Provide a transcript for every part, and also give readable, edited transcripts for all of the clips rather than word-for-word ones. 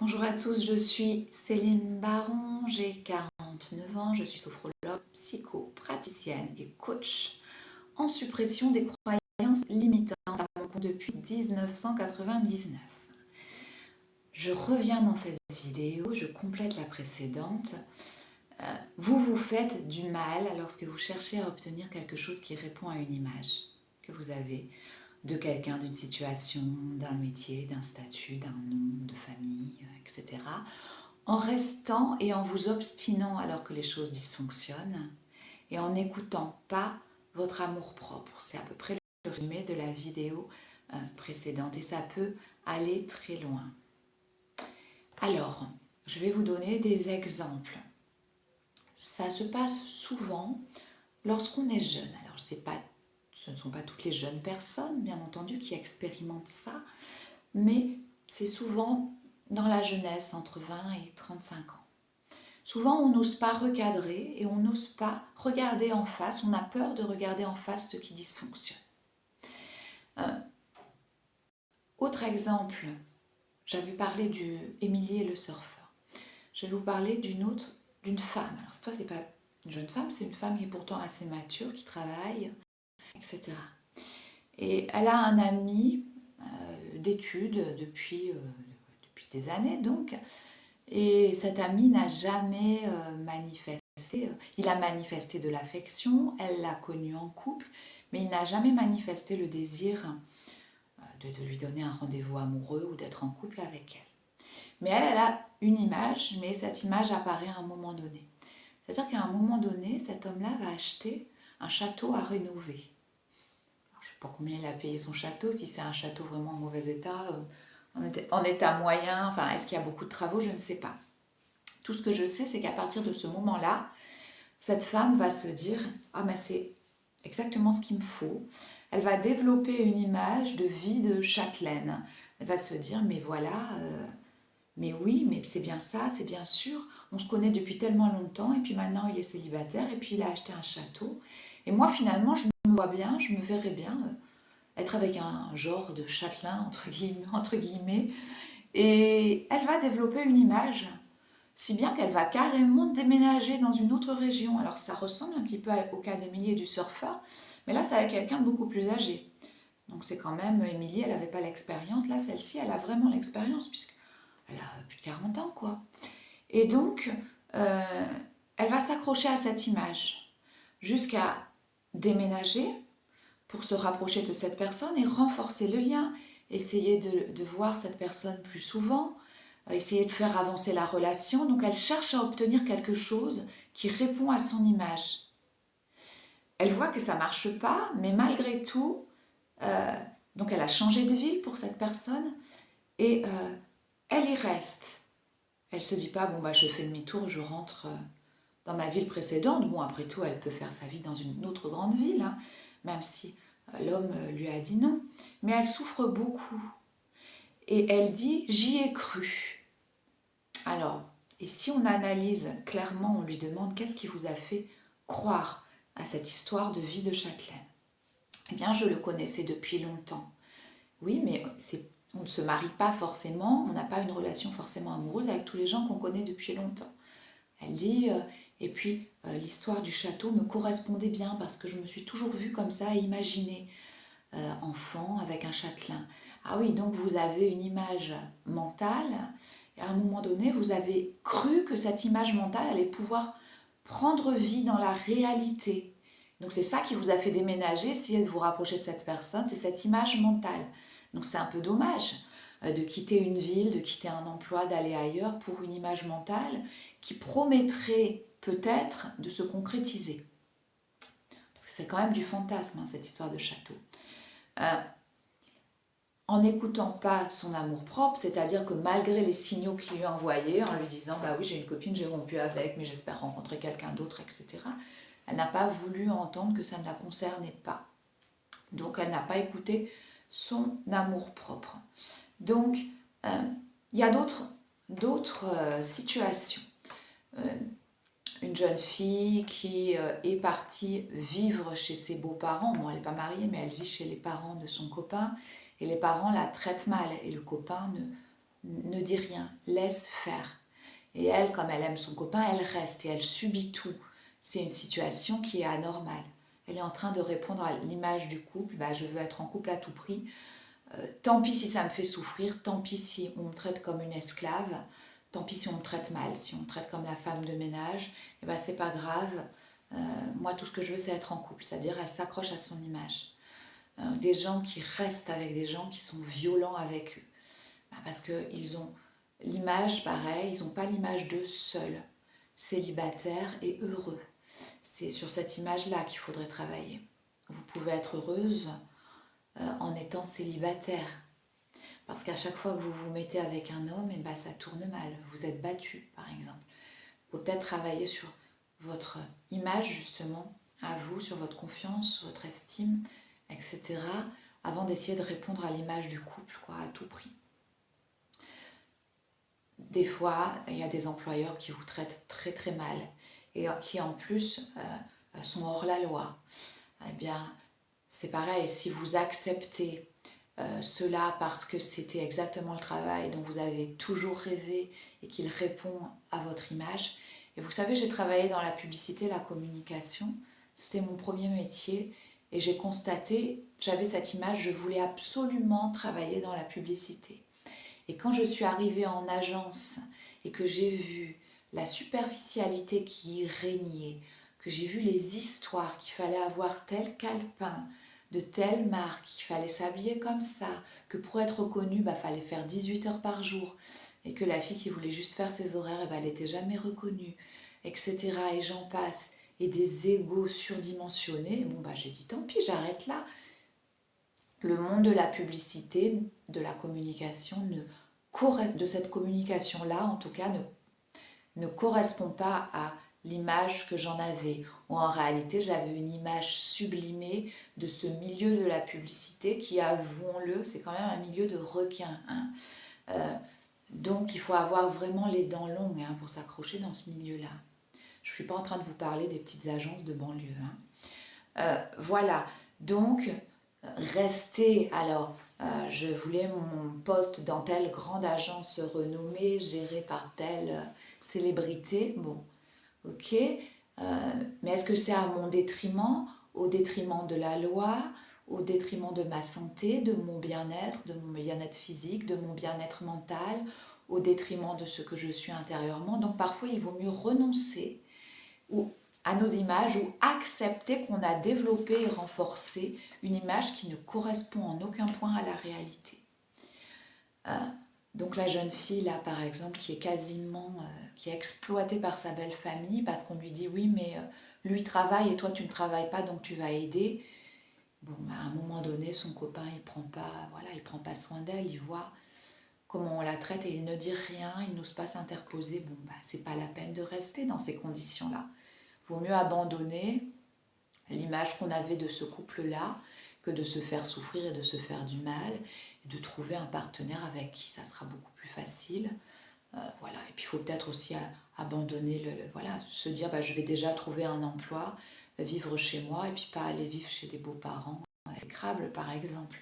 Bonjour à tous, je suis Céline Baron, j'ai 49 ans, je suis sophrologue, psychopraticienne et coach en suppression des croyances limitantes à mon compte depuis 1999. Je reviens dans cette vidéo, je complète la précédente. Vous vous faites du mal lorsque vous cherchez à obtenir quelque chose qui répond à une image que vous avez de quelqu'un, d'une situation, d'un métier, d'un statut, d'un nom, de famille, etc. En restant et en vous obstinant alors que les choses dysfonctionnent et en n'écoutant pas votre amour-propre. C'est à peu près le résumé de la vidéo précédente et ça peut aller très loin. Alors, je vais vous donner des exemples. Ça se passe souvent lorsqu'on est jeune. Alors, ce ne sont pas toutes les jeunes personnes, bien entendu, qui expérimentent ça, mais c'est souvent dans la jeunesse, entre 20 et 35 ans. Souvent, on n'ose pas recadrer et on n'ose pas regarder en face, on a peur de regarder en face ce qui dysfonctionne. Autre exemple, j'avais parlé du Émilie et le surfeur. Je vais vous parler d'une femme. Alors cette fois, c'est pas une jeune femme, c'est une femme qui est pourtant assez mature, qui travaille, etc. Et elle a un ami d'études depuis des années donc, et cet ami n'a jamais manifesté. Il a manifesté de l'affection, elle l'a connu en couple, mais il n'a jamais manifesté le désir de lui donner un rendez-vous amoureux ou d'être en couple avec elle. Mais elle a une image, mais cette image apparaît à un moment donné. C'est-à-dire qu'à un moment donné, cet homme-là va acheter un château à rénover. Alors, je ne sais pas combien il a payé son château, si c'est un château vraiment en mauvais état, en état moyen, enfin, est-ce qu'il y a beaucoup de travaux, je ne sais pas. Tout ce que je sais, c'est qu'à partir de ce moment-là, cette femme va se dire « Ah, mais c'est exactement ce qu'il me faut ». Elle va développer une image de vie de châtelaine. Elle va se dire « Mais voilà, mais oui, mais c'est bien ça, c'est bien sûr. On se connaît depuis tellement longtemps et puis maintenant il est célibataire et puis il a acheté un château. Et moi finalement, je me vois bien, je me verrais bien être avec un genre de châtelain, entre guillemets. Et elle va développer une image si bien qu'elle va carrément déménager dans une autre région. Alors ça ressemble un petit peu au cas d'Émilie et du surfeur, mais là c'est avec quelqu'un de beaucoup plus âgé. Donc c'est quand même, Émilie, elle n'avait pas l'expérience, là celle-ci, elle a vraiment l'expérience, puisqu'elle a plus de 40 ans, quoi. Et donc, elle va s'accrocher à cette image, jusqu'à déménager pour se rapprocher de cette personne et renforcer le lien, essayer de voir cette personne plus souvent, essayer de faire avancer la relation. Donc elle cherche à obtenir quelque chose qui répond à son image. Elle voit que ça ne marche pas, mais malgré tout, donc elle a changé de ville pour cette personne et elle y reste. Elle ne se dit pas, bon bah je fais demi-tour, je rentre dans ma ville précédente. Bon, après tout, elle peut faire sa vie dans une autre grande ville, hein, même si l'homme lui a dit non. Mais elle souffre beaucoup. Et elle dit, j'y ai cru. Alors, et si on analyse clairement, on lui demande qu'est-ce qui vous a fait croire à cette histoire de vie de châtelaine? Eh bien, je le connaissais depuis longtemps. Oui, mais on ne se marie pas forcément, on n'a pas une relation forcément amoureuse avec tous les gens qu'on connaît depuis longtemps. Elle dit, et puis l'histoire du château me correspondait bien parce que je me suis toujours vue comme ça, imaginée, enfant avec un châtelain. Ah oui, donc vous avez une image mentale, et à un moment donné, vous avez cru que cette image mentale allait pouvoir prendre vie dans la réalité. Donc c'est ça qui vous a fait déménager, essayer de vous rapprocher de cette personne, c'est cette image mentale. Donc c'est un peu dommage de quitter une ville, de quitter un emploi, d'aller ailleurs pour une image mentale qui promettrait peut-être de se concrétiser. Parce que c'est quand même du fantasme, hein, cette histoire de château. En n'écoutant pas son amour-propre, c'est-à-dire que malgré les signaux qu'il lui envoyait, en lui disant « bah oui, j'ai une copine, j'ai rompu avec, mais j'espère rencontrer quelqu'un d'autre, etc. » Elle n'a pas voulu entendre que ça ne la concernait pas. Donc elle n'a pas écouté son amour-propre. Donc il y a d'autres situations. Une jeune fille qui est partie vivre chez ses beaux-parents. Bon, elle n'est pas mariée, mais elle vit chez les parents de son copain. Et les parents la traitent mal. Et le copain ne dit rien, laisse faire. Et elle, comme elle aime son copain, elle reste et elle subit tout. C'est une situation qui est anormale. Elle est en train de répondre à l'image du couple, bah, je veux être en couple à tout prix. Tant pis si ça me fait souffrir, tant pis si on me traite comme une esclave, tant pis si on me traite mal, si on me traite comme la femme de ménage, et ben c'est pas grave. Moi, tout ce que je veux, c'est être en couple, c'est-à-dire elle s'accroche à son image. Des gens qui restent avec des gens qui sont violents avec eux. Ben, parce qu'ils ont l'image, pareil, ils n'ont pas l'image d'eux seuls, célibataires et heureux. C'est sur cette image-là qu'il faudrait travailler. Vous pouvez être heureuse en étant célibataire. Parce qu'à chaque fois que vous vous mettez avec un homme, et ben ça tourne mal. Vous êtes battu, par exemple. Il faut peut-être travailler sur votre image, justement, à vous, sur votre confiance, votre estime, etc., avant d'essayer de répondre à l'image du couple, quoi, à tout prix. Des fois, il y a des employeurs qui vous traitent très très mal et qui en plus sont hors la loi. Eh bien, c'est pareil, si vous acceptez cela parce que c'était exactement le travail dont vous avez toujours rêvé et qu'il répond à votre image. Et vous savez, j'ai travaillé dans la publicité, la communication, c'était mon premier métier et j'ai constaté, j'avais cette image, je voulais absolument travailler dans la publicité. Et quand je suis arrivée en agence et que j'ai vu la superficialité qui y régnait, que j'ai vu les histoires qu'il fallait avoir tel calepin, de telle marque, qu'il fallait s'habiller comme ça, que pour être reconnue, bah, fallait faire 18 heures par jour, et que la fille qui voulait juste faire ses horaires, eh ben, elle n'était jamais reconnue, etc. Et j'en passe, et des égos surdimensionnés, bon bah j'ai dit tant pis, j'arrête là. Le monde de la publicité, de la communication, de cette communication-là, en tout cas, ne correspond pas à l'image que j'en avais. Ou en réalité, j'avais une image sublimée de ce milieu de la publicité qui, avouons-le, c'est quand même un milieu de requins. Hein. Donc, il faut avoir vraiment les dents longues hein, pour s'accrocher dans ce milieu-là. Je ne suis pas en train de vous parler des petites agences de banlieue. Hein. Voilà. Donc, rester. Alors, je voulais mon poste dans telle grande agence renommée, gérée par telle célébrité. Bon, ok. Mais est-ce que c'est à mon détriment, au détriment de la loi, au détriment de ma santé, de mon bien-être physique, de mon bien-être mental, au détriment de ce que je suis intérieurement? Donc parfois, il vaut mieux renoncer ou à nos images ou accepter qu'on a développé et renforcé une image qui ne correspond en aucun point à la réalité. Donc la jeune fille là par exemple qui est qui est exploitée par sa belle famille parce qu'on lui dit oui mais lui travaille et toi tu ne travailles pas donc tu vas aider. Bon bah, à un moment donné son copain il prend pas soin d'elle, il voit comment on la traite et il ne dit rien, il n'ose pas s'interposer. Bon bah c'est pas la peine de rester dans ces conditions là. Vaut mieux abandonner l'image qu'on avait de ce couple-là que de se faire souffrir et de se faire du mal et de trouver un partenaire avec qui ça sera beaucoup plus facile. Voilà. Et puis il faut peut-être aussi abandonner, voilà, se dire bah, je vais déjà trouver un emploi, vivre chez moi et puis pas aller vivre chez des beaux-parents, exécrables par exemple.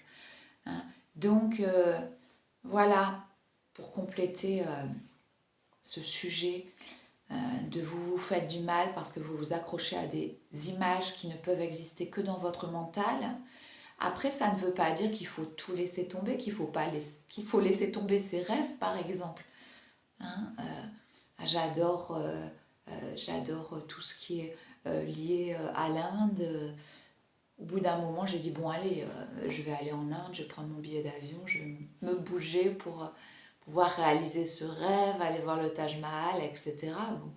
Hein. Donc voilà, pour compléter ce sujet, de vous faire du mal parce que vous vous accrochez à des images qui ne peuvent exister que dans votre mental. Après, ça ne veut pas dire qu'il faut tout laisser tomber, qu'il faut laisser tomber ses rêves, par exemple. Hein, j'adore tout ce qui est lié à l'Inde. Au bout d'un moment, j'ai dit, bon, allez, je vais aller en Inde, je vais prendre mon billet d'avion, je vais me bouger pour pouvoir réaliser ce rêve, aller voir le Taj Mahal, etc. Bon.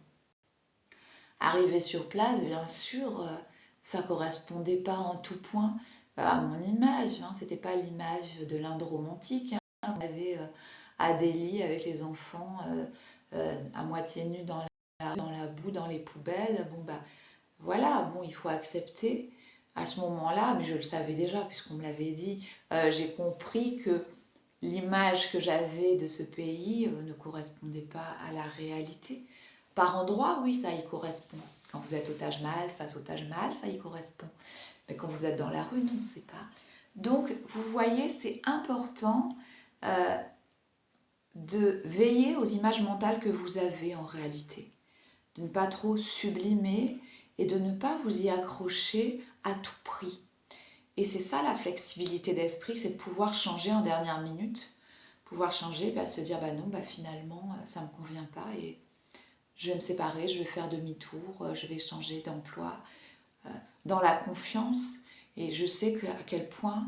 Arrivé sur place, bien sûr, ça ne correspondait pas en tout point à mon image. Hein, c'était pas l'image de l'Inde romantique. Hein. On avait à Delhi avec les enfants à moitié nus dans la boue, dans les poubelles. Bon, bah voilà, bon, il faut accepter. À ce moment-là, mais je le savais déjà puisqu'on me l'avait dit, j'ai compris que l'image que j'avais de ce pays ne correspondait pas à la réalité. Par endroit, oui, ça y correspond. Quand vous êtes au Taj Mahal, face au Taj Mahal, ça y correspond. Mais quand vous êtes dans la rue, non, c'est pas. Donc, vous voyez, c'est important de veiller aux images mentales que vous avez en réalité, de ne pas trop sublimer et de ne pas vous y accrocher à tout prix. Et c'est ça la flexibilité d'esprit, c'est de pouvoir changer en dernière minute, pouvoir changer, se dire non, finalement ça ne me convient pas et je vais me séparer, je vais faire demi-tour, je vais changer d'emploi, dans la confiance. Et je sais à quel point,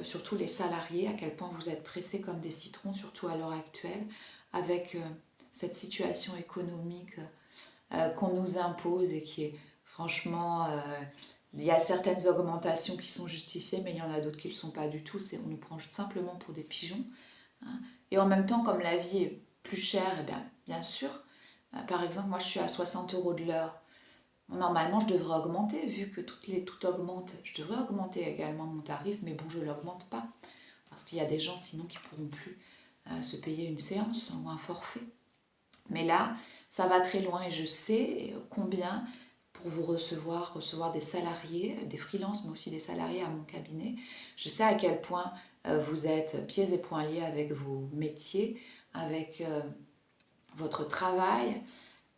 surtout les salariés, à quel point vous êtes pressés comme des citrons, surtout à l'heure actuelle, avec cette situation économique qu'on nous impose et qui est franchement... il y a certaines augmentations qui sont justifiées, mais il y en a d'autres qui ne le sont pas du tout. On nous prend simplement pour des pigeons. Hein. Et en même temps, comme la vie est plus chère, et bien sûr, par exemple, moi je suis à 60 € de l'heure. Normalement, je devrais augmenter, vu que tout augmente. Je devrais augmenter également mon tarif, mais bon, je ne l'augmente pas. Parce qu'il y a des gens, sinon, qui ne pourront plus se payer une séance ou un forfait. Mais là, ça va très loin et je sais combien, pour vous recevoir des salariés, des freelances, mais aussi des salariés à mon cabinet, je sais à quel point vous êtes pieds et poings liés avec vos métiers, avec votre travail.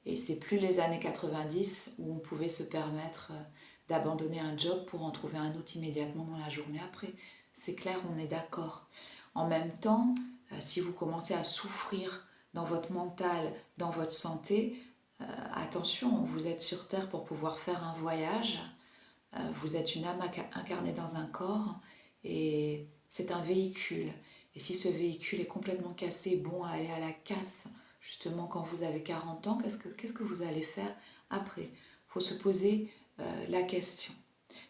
Et c'est plus les années 90 où on pouvait se permettre d'abandonner un job pour en trouver un autre immédiatement dans la journée après. C'est clair, on est d'accord. En même temps, si vous commencez à souffrir dans votre mental, dans votre santé, attention, vous êtes sur Terre pour pouvoir faire un voyage. Vous êtes une âme incarnée dans un corps et c'est un véhicule. Et si ce véhicule est complètement cassé, bon à aller à la casse, justement quand vous avez 40 ans, qu'est-ce que vous allez faire après? Il faut se poser la question.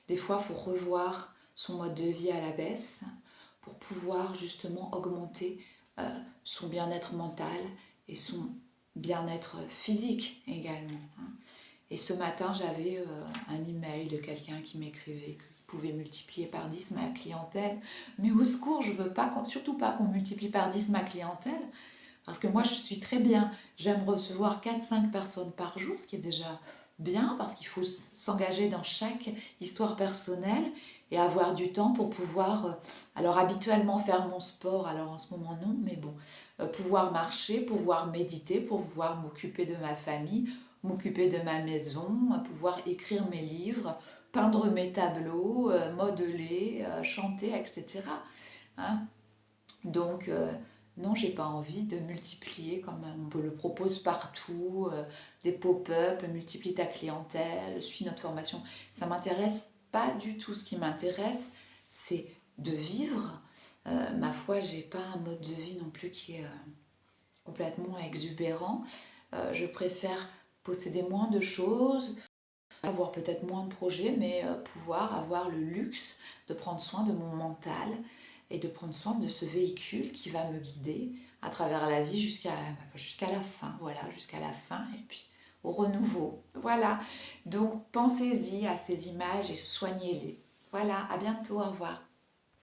Des fois, il faut revoir son mode de vie à la baisse pour pouvoir justement augmenter son bien-être mental et son bien-être physique également. Et ce matin, j'avais un email de quelqu'un qui m'écrivait qu'il pouvait multiplier par 10 ma clientèle. Mais au secours, je veux pas, surtout pas qu'on multiplie par 10 ma clientèle. Parce que moi, je suis très bien. J'aime recevoir 4-5 personnes par jour, ce qui est déjà bien, parce qu'il faut s'engager dans chaque histoire personnelle et avoir du temps pour pouvoir, alors habituellement faire mon sport, alors en ce moment non, mais bon, pouvoir marcher, pouvoir méditer, pouvoir m'occuper de ma famille, m'occuper de ma maison, pouvoir écrire mes livres, peindre mes tableaux, modeler, chanter, etc. Hein? Donc, non, j'ai pas envie de multiplier comme on le propose partout, des pop-up, multiplie ta clientèle, suis notre formation. Ça m'intéresse pas du tout. Ce qui m'intéresse, c'est de vivre. Ma foi, j'ai pas un mode de vie non plus qui est complètement exubérant. Je préfère posséder moins de choses, avoir peut-être moins de projets, mais pouvoir avoir le luxe de prendre soin de mon mental et de prendre soin de ce véhicule qui va me guider à travers la vie jusqu'à la fin, voilà, jusqu'à la fin et puis au renouveau. Voilà, donc pensez-y à ces images et soignez-les. Voilà, à bientôt, au revoir.